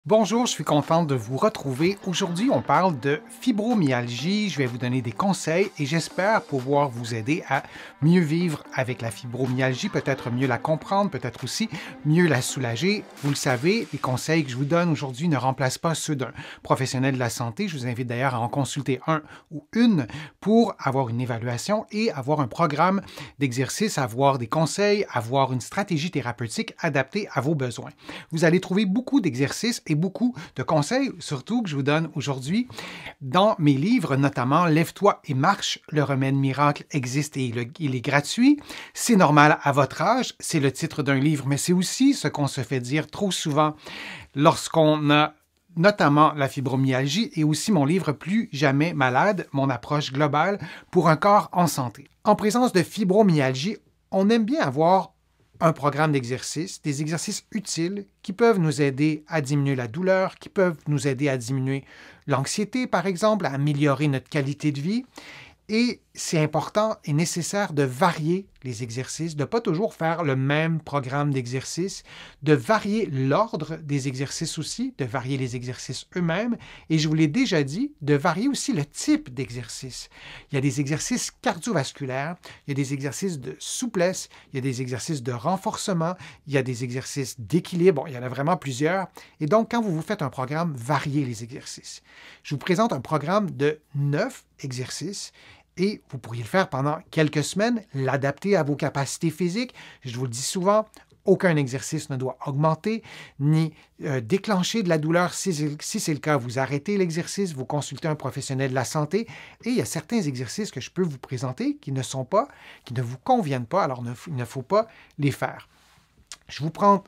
Bonjour, je suis contente de vous retrouver. Aujourd'hui, on parle de fibromyalgie. Je vais vous donner des conseils et j'espère pouvoir vous aider à mieux vivre avec la fibromyalgie, peut-être mieux la comprendre, peut-être aussi mieux la soulager. Vous le savez, les conseils que je vous donne aujourd'hui ne remplacent pas ceux d'un professionnel de la santé. Je vous invite d'ailleurs à en consulter un ou une pour avoir une évaluation et avoir un programme d'exercice, avoir des conseils, avoir une stratégie thérapeutique adaptée à vos besoins. Vous allez trouver beaucoup d'exercices et beaucoup de conseils, surtout que je vous donne aujourd'hui dans mes livres, notamment Lève-toi et marche, le remède miracle existe et il est gratuit. C'est normal à votre âge, c'est le titre d'un livre, mais c'est aussi ce qu'on se fait dire trop souvent lorsqu'on a notamment la fibromyalgie et aussi mon livre Plus jamais malade, mon approche globale pour un corps en santé. En présence de fibromyalgie, on aime bien avoir un programme d'exercice, des exercices utiles qui peuvent nous aider à diminuer la douleur, qui peuvent nous aider à diminuer l'anxiété, par exemple, à améliorer notre qualité de vie. Et c'est important et nécessaire de varier les exercices, de ne pas toujours faire le même programme d'exercice, de varier l'ordre des exercices aussi, de varier les exercices eux-mêmes. Et je vous l'ai déjà dit, de varier aussi le type d'exercice. Il y a des exercices cardiovasculaires, il y a des exercices de souplesse, il y a des exercices de renforcement, il y a des exercices d'équilibre, il y en a vraiment plusieurs. Et donc, quand vous vous faites un programme, variez les exercices. Je vous présente un programme de 9 exercices et vous pourriez le faire pendant quelques semaines, l'adapter à vos capacités physiques. Je vous le dis souvent, aucun exercice ne doit augmenter ni déclencher de la douleur. Si c'est le cas, vous arrêtez l'exercice, vous consultez un professionnel de la santé. Et il y a certains exercices que je peux vous présenter qui ne vous conviennent pas, alors il ne faut pas les faire. Je vous présente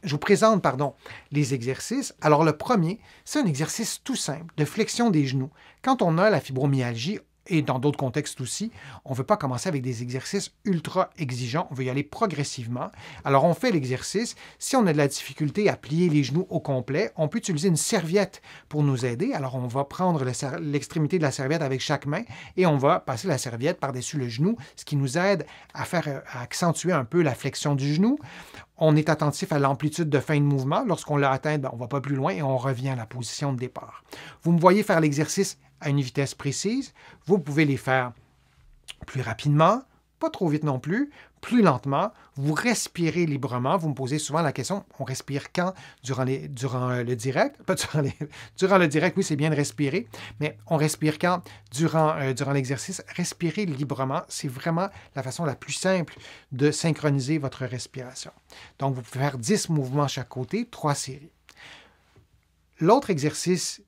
les exercices. Alors, le premier, c'est un exercice tout simple de flexion des genoux. Quand on a la fibromyalgie, et dans d'autres contextes aussi, on ne veut pas commencer avec des exercices ultra exigeants, on veut y aller progressivement. Alors, on fait l'exercice. Si on a de la difficulté à plier les genoux au complet, on peut utiliser une serviette pour nous aider. Alors, on va prendre l'extrémité de la serviette avec chaque main et on va passer la serviette par-dessus le genou, ce qui nous aide à accentuer un peu la flexion du genou. On est attentif à l'amplitude de fin de mouvement. Lorsqu'on l'a atteint, on ne va pas plus loin et on revient à la position de départ. Vous me voyez faire l'exercice à une vitesse précise. Vous pouvez les faire plus rapidement, pas trop vite non plus, plus lentement. Vous respirez librement. Vous me posez souvent la question, on respire quand durant le direct? Pas durant le direct, oui, c'est bien de respirer, mais on respire quand durant l'exercice? Respirer librement, c'est vraiment la façon la plus simple de synchroniser votre respiration. Donc, vous pouvez faire 10 mouvements chaque côté, 3 séries. Un autre exercice,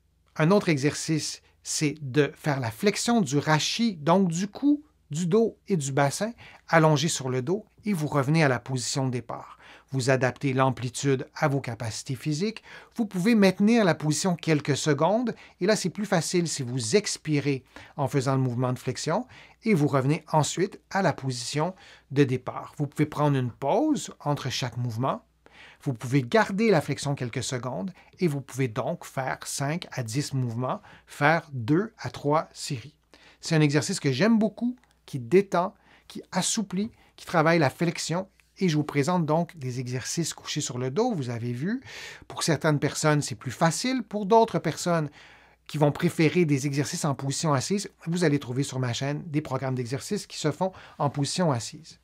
c'est de faire la flexion du rachis, donc du cou, du dos et du bassin, allongé sur le dos, et vous revenez à la position de départ. Vous adaptez l'amplitude à vos capacités physiques. Vous pouvez maintenir la position quelques secondes, et là, c'est plus facile si vous expirez en faisant le mouvement de flexion, et vous revenez ensuite à la position de départ. Vous pouvez prendre une pause entre chaque mouvement. Vous pouvez garder la flexion quelques secondes et vous pouvez donc faire 5 à 10 mouvements, faire 2 à 3 séries. C'est un exercice que j'aime beaucoup, qui détend, qui assouplit, qui travaille la flexion et je vous présente donc des exercices couchés sur le dos, vous avez vu. Pour certaines personnes, c'est plus facile. Pour d'autres personnes qui vont préférer des exercices en position assise, vous allez trouver sur ma chaîne des programmes d'exercices qui se font en position assise.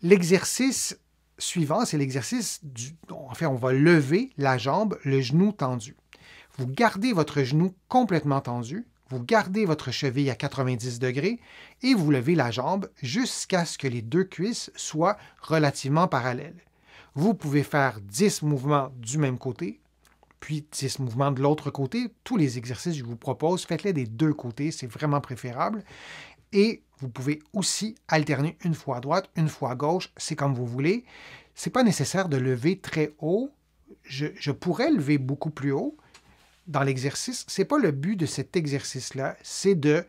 L'exercice suivant, c'est l'exercice on va lever la jambe, le genou tendu. Vous gardez votre genou complètement tendu, vous gardez votre cheville à 90 degrés et vous levez la jambe jusqu'à ce que les deux cuisses soient relativement parallèles. Vous pouvez faire 10 mouvements du même côté, puis 10 mouvements de l'autre côté. Tous les exercices que je vous propose, faites-les des deux côtés, c'est vraiment préférable. Et vous pouvez aussi alterner une fois à droite, une fois à gauche, c'est comme vous voulez. Ce n'est pas nécessaire de lever très haut. Je pourrais lever beaucoup plus haut dans l'exercice. Ce n'est pas le but de cet exercice-là, c'est de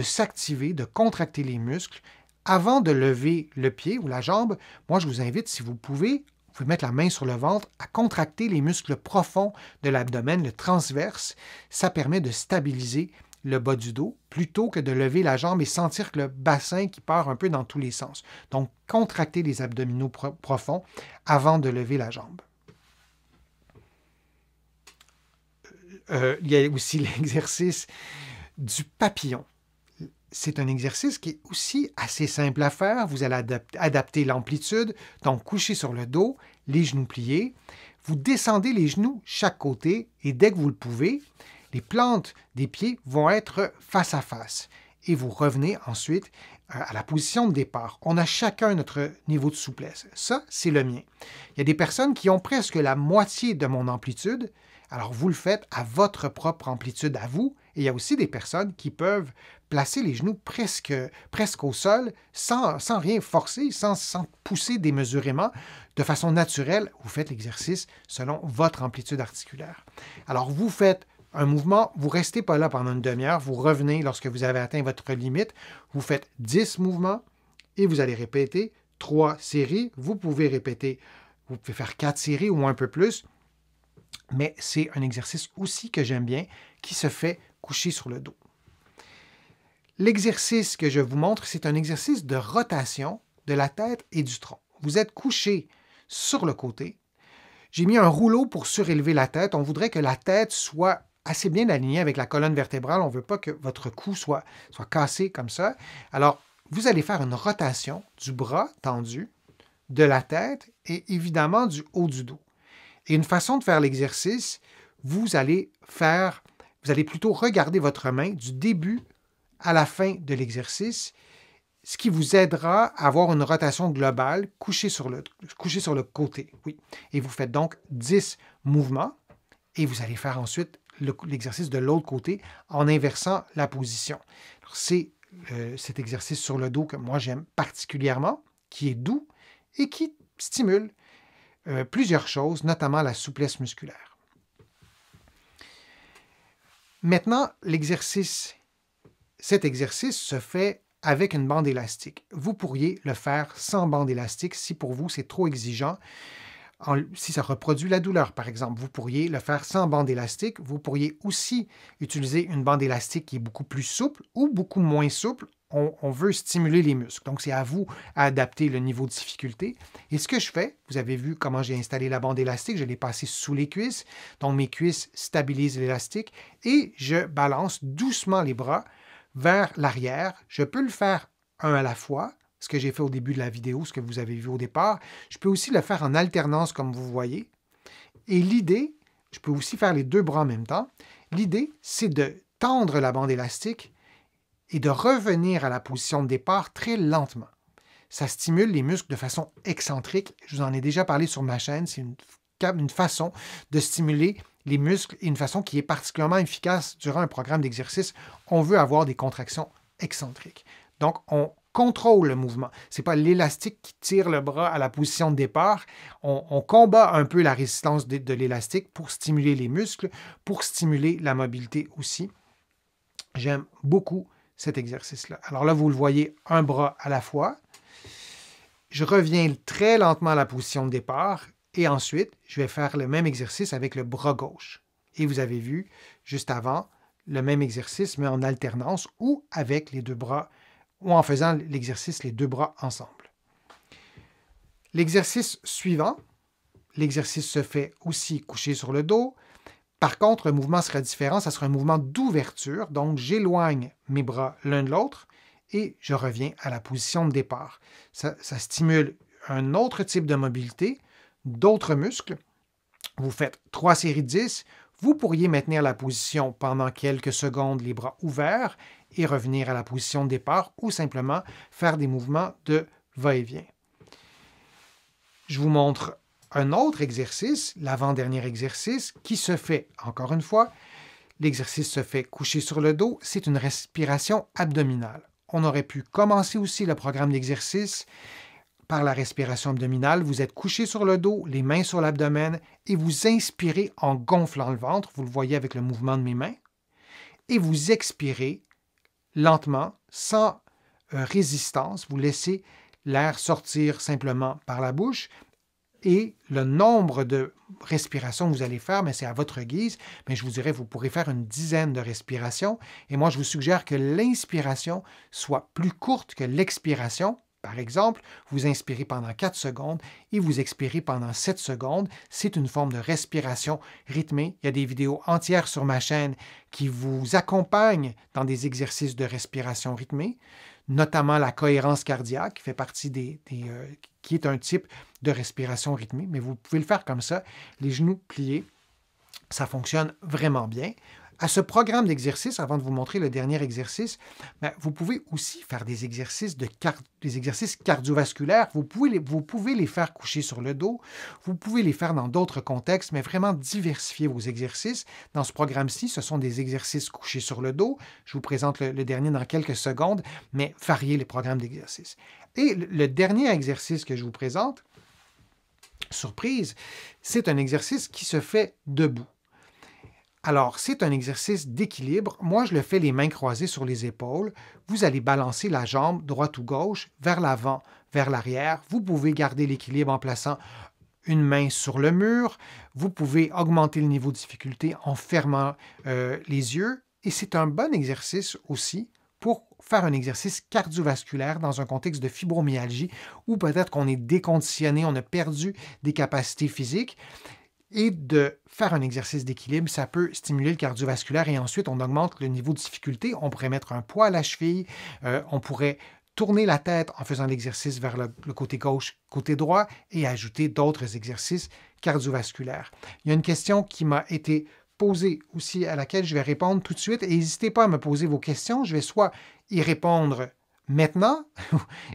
s'activer, de contracter les muscles. Avant de lever le pied ou la jambe, moi je vous invite, si vous pouvez mettre la main sur le ventre, à contracter les muscles profonds de l'abdomen, le transverse. Ça permet de stabiliser le bas du dos, plutôt que de lever la jambe et sentir que le bassin qui part un peu dans tous les sens. Donc, contractez les abdominaux profonds avant de lever la jambe. Il y a aussi l'exercice du papillon. C'est un exercice qui est aussi assez simple à faire. Vous allez adapter l'amplitude, donc coucher sur le dos, les genoux pliés. Vous descendez les genoux chaque côté et dès que vous le pouvez, les plantes des pieds vont être face à face. Et vous revenez ensuite à la position de départ. On a chacun notre niveau de souplesse. Ça, c'est le mien. Il y a des personnes qui ont presque la moitié de mon amplitude. Alors, vous le faites à votre propre amplitude à vous. Et il y a aussi des personnes qui peuvent placer les genoux presque au sol sans rien forcer, sans pousser démesurément. De façon naturelle, vous faites l'exercice selon votre amplitude articulaire. Alors, vous faites un mouvement, vous ne restez pas là pendant une demi-heure, vous revenez lorsque vous avez atteint votre limite, vous faites 10 mouvements et vous allez répéter 3 séries. Vous pouvez faire 4 séries ou un peu plus, mais c'est un exercice aussi que j'aime bien qui se fait coucher sur le dos. L'exercice que je vous montre, c'est un exercice de rotation de la tête et du tronc. Vous êtes couché sur le côté. J'ai mis un rouleau pour surélever la tête. On voudrait que la tête soit assez bien alignée avec la colonne vertébrale. On ne veut pas que votre cou soit cassé comme ça. Alors, vous allez faire une rotation du bras tendu, de la tête et évidemment du haut du dos. Et une façon de faire l'exercice, vous allez plutôt regarder votre main du début à la fin de l'exercice, ce qui vous aidera à avoir une rotation globale couchée sur le côté. Oui. Et vous faites donc 10 mouvements et vous allez faire ensuite l'exercice de l'autre côté en inversant la position. C'est cet exercice sur le dos que moi j'aime particulièrement, qui est doux et qui stimule plusieurs choses, notamment la souplesse musculaire. Maintenant, cet exercice se fait avec une bande élastique. Vous pourriez le faire sans bande élastique si pour vous c'est trop exigeant. Si ça reproduit la douleur, par exemple, vous pourriez le faire sans bande élastique. Vous pourriez aussi utiliser une bande élastique qui est beaucoup plus souple ou beaucoup moins souple. On veut stimuler les muscles. Donc, c'est à vous d'adapter le niveau de difficulté. Et ce que je fais, vous avez vu comment j'ai installé la bande élastique, je l'ai passée sous les cuisses. Donc, mes cuisses stabilisent l'élastique et je balance doucement les bras vers l'arrière. Je peux le faire un à la fois, ce que j'ai fait au début de la vidéo, ce que vous avez vu au départ. Je peux aussi le faire en alternance, comme vous voyez. Et l'idée, je peux aussi faire les deux bras en même temps. L'idée, c'est de tendre la bande élastique et de revenir à la position de départ très lentement. Ça stimule les muscles de façon excentrique. Je vous en ai déjà parlé sur ma chaîne. C'est une façon de stimuler les muscles et une façon qui est particulièrement efficace durant un programme d'exercice. On veut avoir des contractions excentriques. Donc, on contrôle le mouvement. Ce n'est pas l'élastique qui tire le bras à la position de départ. On combat un peu la résistance de l'élastique pour stimuler les muscles, pour stimuler la mobilité aussi. J'aime beaucoup cet exercice-là. Alors là, vous le voyez, un bras à la fois. Je reviens très lentement à la position de départ et ensuite, je vais faire le même exercice avec le bras gauche. Et vous avez vu, juste avant, le même exercice, mais en alternance ou avec les deux bras, ou en faisant l'exercice les deux bras ensemble. L'exercice suivant, l'exercice se fait aussi couché sur le dos. Par contre, le mouvement sera différent, ça sera un mouvement d'ouverture, donc j'éloigne mes bras l'un de l'autre et je reviens à la position de départ. Ça stimule un autre type de mobilité, d'autres muscles. Vous faites 3 séries de 10. Vous pourriez maintenir la position pendant quelques secondes, les bras ouverts, et revenir à la position de départ ou simplement faire des mouvements de va-et-vient. Je vous montre un autre exercice, l'avant-dernier exercice, qui se fait, encore une fois, l'exercice se fait couché sur le dos, c'est une respiration abdominale. On aurait pu commencer aussi le programme d'exercice par la respiration abdominale. Vous êtes couché sur le dos, les mains sur l'abdomen, et vous inspirez en gonflant le ventre, vous le voyez avec le mouvement de mes mains, et vous expirez lentement, sans résistance, vous laissez l'air sortir simplement par la bouche, et le nombre de respirations que vous allez faire, mais c'est à votre guise. Mais je vous dirais, vous pourrez faire une dizaine de respirations. Et moi, je vous suggère que l'inspiration soit plus courte que l'expiration Par exemple, vous inspirez pendant 4 secondes et vous expirez pendant 7 secondes. C'est une forme de respiration rythmée. Il y a des vidéos entières sur ma chaîne qui vous accompagnent dans des exercices de respiration rythmée, notamment la cohérence cardiaque, qui fait partie qui est un type de respiration rythmée, mais vous pouvez le faire comme ça, les genoux pliés. Ça fonctionne vraiment bien. À ce programme d'exercice, avant de vous montrer le dernier exercice, vous pouvez aussi faire des exercices, des exercices cardiovasculaires. Vous pouvez les faire coucher sur le dos. Vous pouvez les faire dans d'autres contextes, mais vraiment diversifier vos exercices. Dans ce programme-ci, ce sont des exercices couchés sur le dos. Je vous présente le dernier dans quelques secondes, mais variez les programmes d'exercice. Et le dernier exercice que je vous présente, surprise, c'est un exercice qui se fait debout. Alors, c'est un exercice d'équilibre. Moi, je le fais les mains croisées sur les épaules. Vous allez balancer la jambe droite ou gauche, vers l'avant, vers l'arrière. Vous pouvez garder l'équilibre en plaçant une main sur le mur. Vous pouvez augmenter le niveau de difficulté en fermant les yeux. Et c'est un bon exercice aussi pour faire un exercice cardiovasculaire dans un contexte de fibromyalgie où peut-être qu'on est déconditionné, on a perdu des capacités physiques. Et de faire un exercice d'équilibre, ça peut stimuler le cardiovasculaire et ensuite on augmente le niveau de difficulté. On pourrait mettre un poids à la cheville, on pourrait tourner la tête en faisant l'exercice vers le côté gauche, côté droit et ajouter d'autres exercices cardiovasculaires. Il y a une question qui m'a été posée aussi à laquelle je vais répondre tout de suite et n'hésitez pas à me poser vos questions. Je vais soit y répondre maintenant,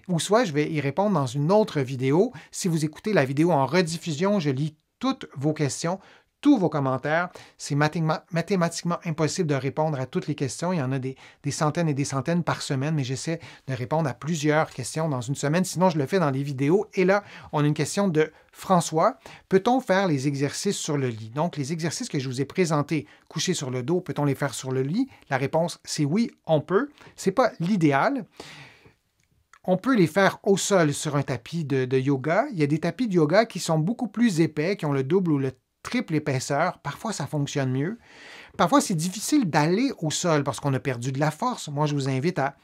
ou soit je vais y répondre dans une autre vidéo. Si vous écoutez la vidéo en rediffusion, je lis toutes vos questions, tous vos commentaires. C'est mathématiquement impossible de répondre à toutes les questions. Il y en a des centaines et des centaines par semaine, mais j'essaie de répondre à plusieurs questions dans une semaine. Sinon, je le fais dans les vidéos. Et là, on a une question de François. Peut-on faire les exercices sur le lit? Donc, les exercices que je vous ai présentés, couchés sur le dos, peut-on les faire sur le lit? La réponse, c'est oui, on peut. Ce n'est pas l'idéal. On peut les faire au sol sur un tapis de yoga. Il y a des tapis de yoga qui sont beaucoup plus épais, qui ont le double ou le triple épaisseur. Parfois, ça fonctionne mieux. Parfois, c'est difficile d'aller au sol parce qu'on a perdu de la force. Moi, je vous invite à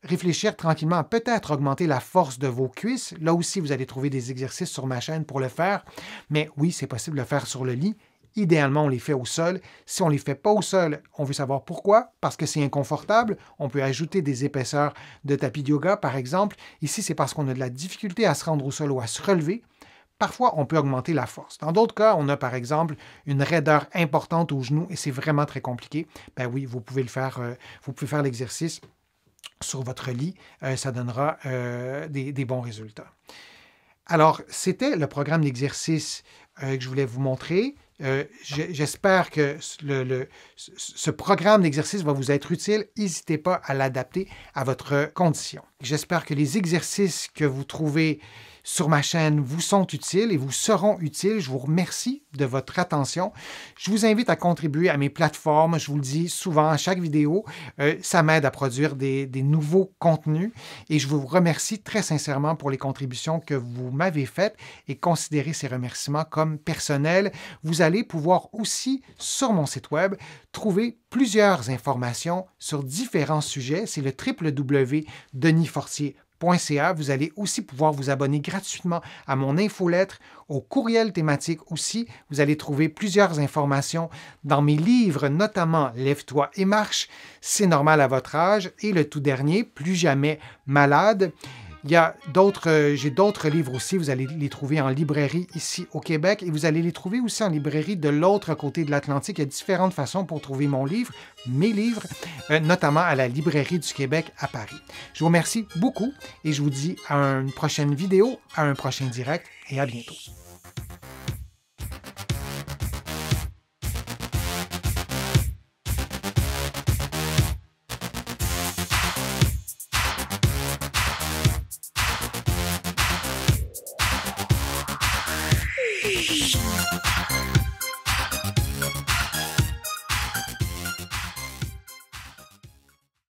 réfléchir tranquillement à peut-être augmenter la force de vos cuisses. Là aussi, vous allez trouver des exercices sur ma chaîne pour le faire. Mais oui, c'est possible de le faire sur le lit. Idéalement, on les fait au sol. Si on ne les fait pas au sol, on veut savoir pourquoi. Parce que c'est inconfortable. On peut ajouter des épaisseurs de tapis de yoga, par exemple. Ici, c'est parce qu'on a de la difficulté à se rendre au sol ou à se relever. Parfois, on peut augmenter la force. Dans d'autres cas, on a par exemple une raideur importante au genou et c'est vraiment très compliqué. Ben oui, vous pouvez faire l'exercice sur votre lit. Ça donnera des bons résultats. Alors, c'était le programme d'exercice que je voulais vous montrer. J'espère que ce programme d'exercice va vous être utile. N'hésitez pas à l'adapter à votre condition. J'espère que les exercices que vous trouvez sur ma chaîne vous sont utiles et vous seront utiles. Je vous remercie de votre attention. Je vous invite à contribuer à mes plateformes. Je vous le dis souvent à chaque vidéo. Ça m'aide à produire des nouveaux contenus et je vous remercie très sincèrement pour les contributions que vous m'avez faites et considérez ces remerciements comme personnels. Vous allez pouvoir aussi, sur mon site web, trouver plusieurs informations sur différents sujets. C'est le www.denisfortier.ca. Vous allez aussi pouvoir vous abonner gratuitement à mon infolettre, au courriel thématique aussi. Vous allez trouver plusieurs informations dans mes livres, notamment Lève-toi et marche, c'est normal à votre âge, et le tout dernier, Plus jamais malade. J'ai d'autres livres aussi, vous allez les trouver en librairie ici au Québec et vous allez les trouver aussi en librairie de l'autre côté de l'Atlantique. Il y a différentes façons pour trouver mes livres, notamment à la librairie du Québec à Paris. Je vous remercie beaucoup et je vous dis à une prochaine vidéo, à un prochain direct et à bientôt.